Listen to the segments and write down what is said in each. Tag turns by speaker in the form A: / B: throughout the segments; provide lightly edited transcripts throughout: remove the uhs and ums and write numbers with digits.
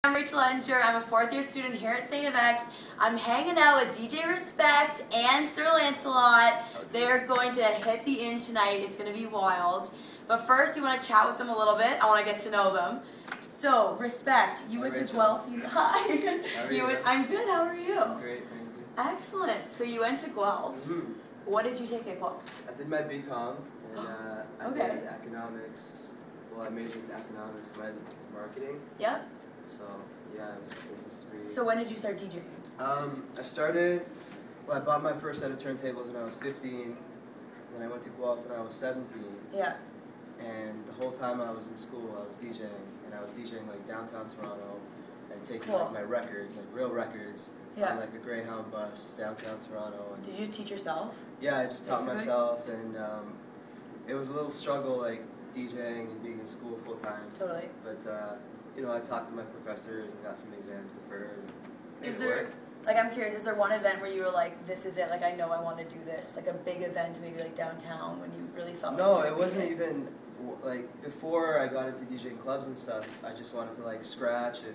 A: I'm Rachel Ettinger. I'm a fourth-year student here at St. FX. I'm hanging out with DJ Wristpect and Sir Lancelot. They're going to hit the inn tonight. It's going to be wild. But first, we want to chat with them a little bit. I want to get to know them. So, Wristpect, you went to Guelph. Hi.
B: How are you?
A: I'm good. How are you?
B: Great, thank you.
A: Excellent. So you went to Guelph. What did you take at Guelph?
B: I did my BCom, and I
A: Okay.
B: did economics. Well, I majored in economics and marketing.
A: Yep.
B: So, yeah, it was a business degree.
A: So when did you start DJing?
B: I bought my first set of turntables when I was 15. Then I went to Guelph when I was 17.
A: Yeah.
B: And the whole time I was in school, I was DJing. And I was DJing like downtown Toronto and taking
A: Cool.
B: like my records, like real records, on like a Greyhound bus downtown Toronto. And
A: Did you just teach yourself?
B: yeah, I just taught
A: Basically?
B: myself, and it was a little struggle, like DJing and being in school full time.
A: Totally.
B: But you know, I talked to my professors and got some exams deferred.
A: Is there, like, I'm curious, is there one event where you were like, this is it, like, I know I want to do this, like a big event, maybe like downtown, when you really felt
B: No,
A: like
B: it wasn't even, like, before I got into DJing clubs and stuff, I just wanted to, like, scratch and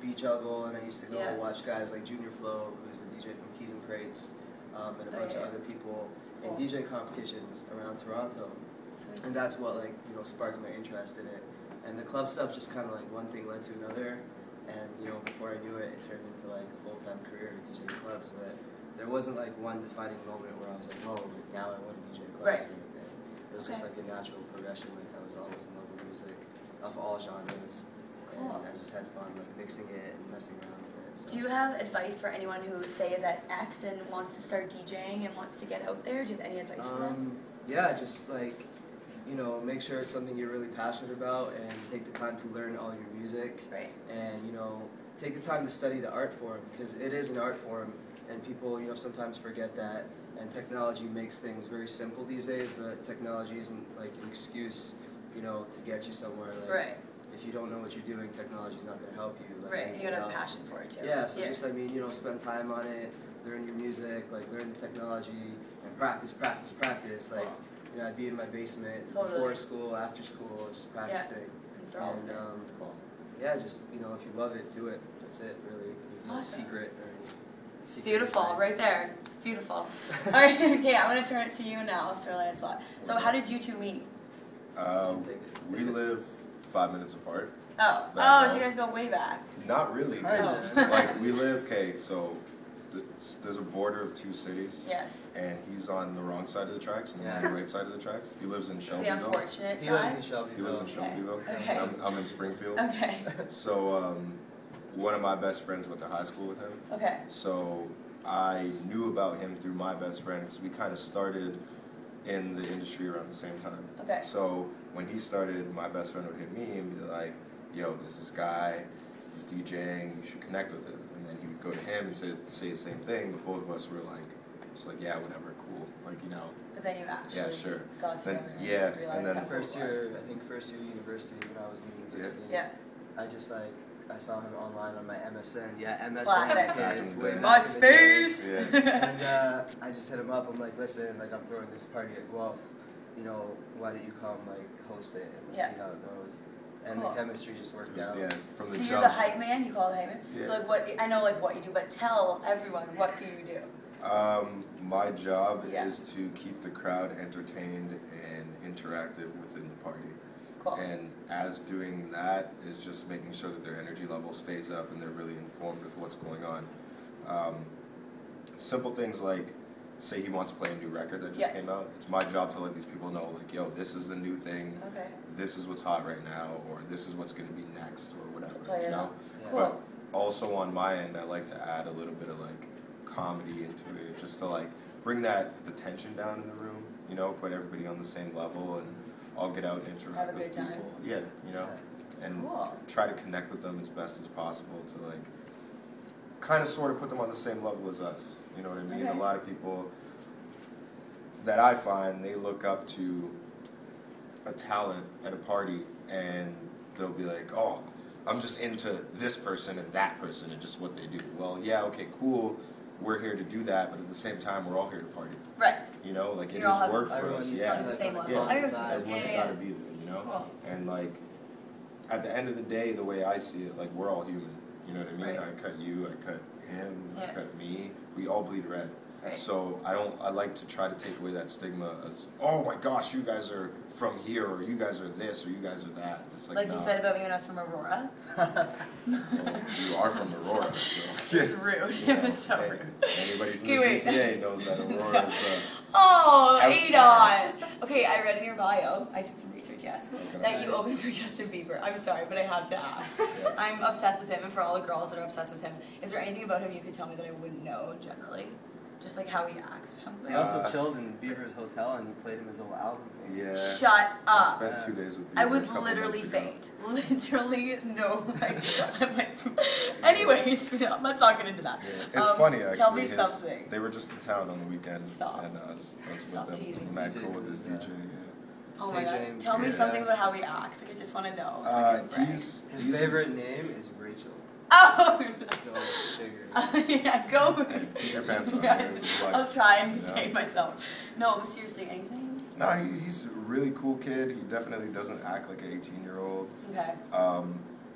B: beat juggle, and I used to go watch guys like Junior Flo, who's the DJ from Keys and Crates, and a bunch of other people in DJ competitions around Toronto.
A: Sweet.
B: And that's what, like, you know, sparked my interest in it. And the club stuff just kind of like one thing led to another, and you know, before I knew it, it turned into like a full-time career DJing clubs. But there wasn't like one defining moment where I was like, oh, like, now I want to DJ clubs.
A: Right.
B: Or anything. It was just like a natural progression. Like I was always in love with music of all genres, and I just had fun like mixing it and messing around with it. So.
A: Do you have advice for anyone who, say, is at X and wants to start DJing and wants to get out there? Do you have any advice for them?
B: Yeah, just like, you know, make sure it's something you're really passionate about, and take the time to learn all your music.
A: Right.
B: And, you know, take the time to study the art form, because it is an art form, and people, you know, sometimes forget that. And technology makes things very simple these days, but technology isn't like an excuse, you know, to get you somewhere. Like, if you don't know what you're doing, technology's not going to help you. Like
A: You gotta have passion for it too.
B: Yeah, so just, I mean, you know, spend time on it, learn your music, like learn the technology, and practice, practice, practice. Like, you know, I'd be in my basement before school, after school, just practicing. And
A: That's cool.
B: yeah, just, you know, if you love it, do it. That's it, really. There's no secret or any secret
A: Beautiful,
B: advice.
A: right there. It's beautiful. All right, okay, I'm gonna turn it to you now, Sir Lancelot. So how did you two meet?
C: We live 5 minutes apart.
A: So you guys go way back.
C: Not really, because like we live, so there's a border of two cities.
A: Yes.
C: And he's on the wrong side of the tracks, and I'm on the right side of the tracks. He lives in Shelbyville.
A: The unfortunate
B: He
A: side?
B: lives in Shelbyville.
C: He lives in Shelbyville.
A: Okay.
C: I'm in Springfield.
A: Okay.
C: So one of my best friends went to high school with him.
A: Okay.
C: So I knew about him through my best friend, because we kind of started in the industry around the same time.
A: Okay.
C: So when he started, my best friend would hit me and be like, yo, there's this guy, he's DJing, you should connect with him. And then he would go to him and say the same thing, but both of us were like, just like, yeah, whatever, cool. Like, you know.
A: But then you actually got together
C: and
A: realized
C: then
A: how cool
B: first
A: it was.
B: year, I think first year university, when I was in university, I just like, I saw him online on my MSN. Yeah, MSN.
A: Classic.
B: Kids, way
A: My
B: back in the day.
A: space!
B: And I just hit him up. I'm like, listen, like I'm throwing this party at Guelph. You know, why don't you come like host it and we'll see how it goes. And the chemistry just worked out.
C: Yeah, from the
A: so
C: jump.
A: you're the hype man? You call it the hype man?
C: Yeah.
A: So like what, I know like what you do, but tell everyone, what do you do?
C: My job is to keep the crowd entertained and interactive within the party.
A: Cool.
C: And as doing that is just making sure that their energy level stays up and they're really informed with what's going on. Simple things like, say he wants to play a new record that just came out. It's my job to let these people know, like, yo, this is the new thing.
A: Okay.
C: This is what's hot right now, or this is what's going to be next, or whatever.
A: Play
C: you know?
A: Cool.
C: But also on my end, I like to add a little bit of like comedy into it, just to like bring the tension down in the room. You know, put everybody on the same level, and I'll get out and interact with people. Have a good time. Yeah, you know, and try to connect with them as best as possible to like kind of sort of put them on the same level as us. You know what I mean? A lot of people that I find, they look up to a talent at a party, and they'll be like, oh, I'm just into this person and that person and just what they do. Well, yeah, okay, cool. We're here to do that, but at the same time, we're all here to party.
A: Right.
C: You know, like it is work for us.
A: Yeah. The same level.
C: Everyone's got to be there, you know? And like, at the end of the day, the way I see it, like we're all human. You know what I mean?
A: Right.
C: I cut you, I cut him,
A: Yeah.
C: I cut me. We all bleed red.
A: Right.
C: So I like to try to take away that stigma as, oh my gosh, you guys are from here, or you guys are this, or you guys are that. It's like,
A: you said about me when I was from Aurora.
C: Well, you are from Aurora, so.
A: It's rude.
C: You
A: It
C: know,
A: was so rude.
C: Anybody from
A: Okay,
C: the
A: wait.
C: GTA knows that Aurora is.
A: Oh,
C: Out
A: Adon. Okay, I read in your bio, I did some research, yes,
C: Okay.
A: that you opened for Justin Bieber. I'm sorry, but I have to ask.
C: Yeah.
A: I'm obsessed with him, and for all the girls that are obsessed with him, is there anything about him you could tell me that I wouldn't know generally? Just like how he acts or something?
B: He also chilled in Bieber's hotel and he played him his whole album.
C: Yeah.
A: Shut
C: I
A: up.
C: spent 2 days with Bieber.
A: I would
C: a couple
A: literally
C: months ago.
A: faint. Literally, no. I'm like, anyways, let's not get into that.
C: Yeah. It's funny actually.
A: Tell me something.
C: They were just in town on the weekend.
A: Stop.
C: And I was
A: Stop
C: with them.
A: teasing.
C: Mad cool with his DJ.
A: Oh my god.
B: James,
A: Tell me
B: yeah.
A: something about how he acts. Like, I just want to know. So I can brag.
C: His
B: His favorite name is Rachel.
A: Oh!
B: Go figure.
A: Yeah, go.
C: Hey, keep your pants on.
A: Yeah,
C: This is like,
A: I'll try and
C: you know.
A: contain myself. No, but seriously, anything?
C: No, he's a really cool kid. He definitely doesn't act like an 18-year-old.
A: Okay.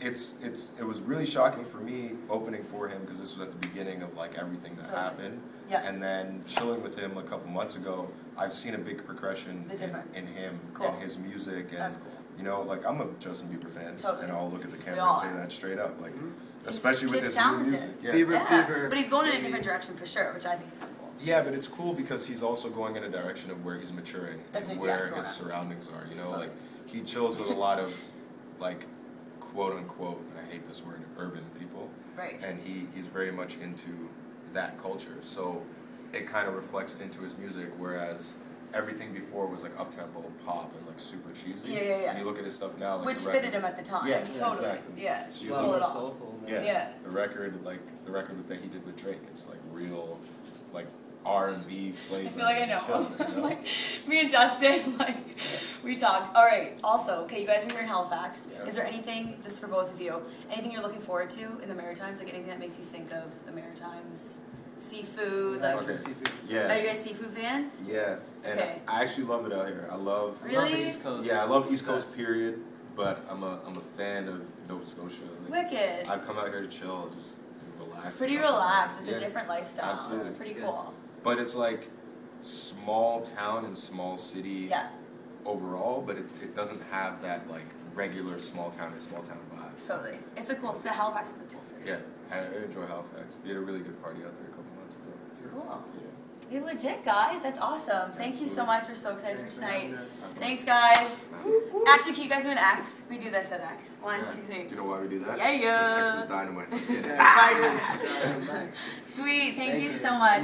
C: It was really shocking for me opening for him because this was at the beginning of like everything that
A: Totally.
C: happened.
A: Yeah.
C: And then chilling with him a couple months ago, I've seen a big progression
A: The difference.
C: in him
A: Cool.
C: and his music. And
A: That's cool.
C: you know, like I'm a Justin Bieber fan,
A: Totally.
C: and I'll look at the
A: We
C: camera
A: all
C: and say
A: are.
C: that straight up, like
A: He's-
C: especially with
A: kid's
C: his new
A: talented.
C: music. Yeah.
B: Bieber
A: Yeah,
B: fever.
A: but he's going in a
B: baby.
A: different direction for sure, which I think is kind of cool.
C: Yeah, but it's cool because he's also going in a direction of where he's maturing
A: That's
C: and
A: it,
C: where
A: yeah,
C: his
A: growing up.
C: surroundings are. You know,
A: Totally.
C: like he chills with a lot of like quote unquote, and I hate this word, urban people.
A: Right.
C: And he's very much into that culture. So it kind of reflects into his music, whereas everything before was like up-tempo pop and like super cheesy.
A: Yeah.
C: And you look at his stuff now, like
A: Which
C: the
A: fitted
C: record-
A: him at the time.
C: Yeah,
A: Totally.
C: exactly.
A: Yeah.
C: So
B: A
C: you
B: lot
A: Pull
C: look-
A: it
B: more
A: off.
B: soulful.
C: yeah,
A: Yeah.
C: the record that he did with Drake, it's like real, like R&B flavor.
A: I feel like I know.
C: Chill, you know?
A: Like, me and Justin, like, we talked. All right. Also, okay, you guys are here in Halifax.
C: Yeah.
A: Is there anything, just for both of you, anything you're looking forward to in the Maritimes? Like anything that makes you think of the Maritimes? Seafood? Like,
C: Okay.
B: Seafood.
C: Yeah.
A: are you guys seafood fans?
C: Yes, and
A: Okay.
C: I actually love it out here. I love.
A: Really?
B: Love the East Coast.
C: Yeah, I love East Coast
B: Best.
C: period, but I'm a fan of Nova Scotia. Like,
A: Wicked.
C: I've come out here to chill, just relax.
A: It's pretty
C: a couple
A: relaxed.
C: times.
A: It's a
C: Yeah.
A: different lifestyle.
C: Absolutely.
A: It's pretty
B: It's
A: cool.
C: But it's like small town and small city
A: Yeah.
C: overall, but it doesn't have that like regular small town vibes.
A: Totally. It's a cool city. Halifax is a cool city.
C: Yeah, I enjoy Halifax. We had a really good party out there a couple months ago. too.
A: Cool.
C: Yeah.
A: You're legit, guys. That's awesome. Thank you so
C: Absolutely.
A: much. We're so excited
B: Thanks
A: for
B: for
A: tonight.
B: having us.
A: Thanks, guys. Actually, can you guys do an X? We do this at X. One,
C: Yeah.
A: two, three.
C: Do you know why we do that?
A: Yeah, yeah.
C: Because X is dynamite. Let's get it.
B: Yeah.
A: Sweet. Thank you so much.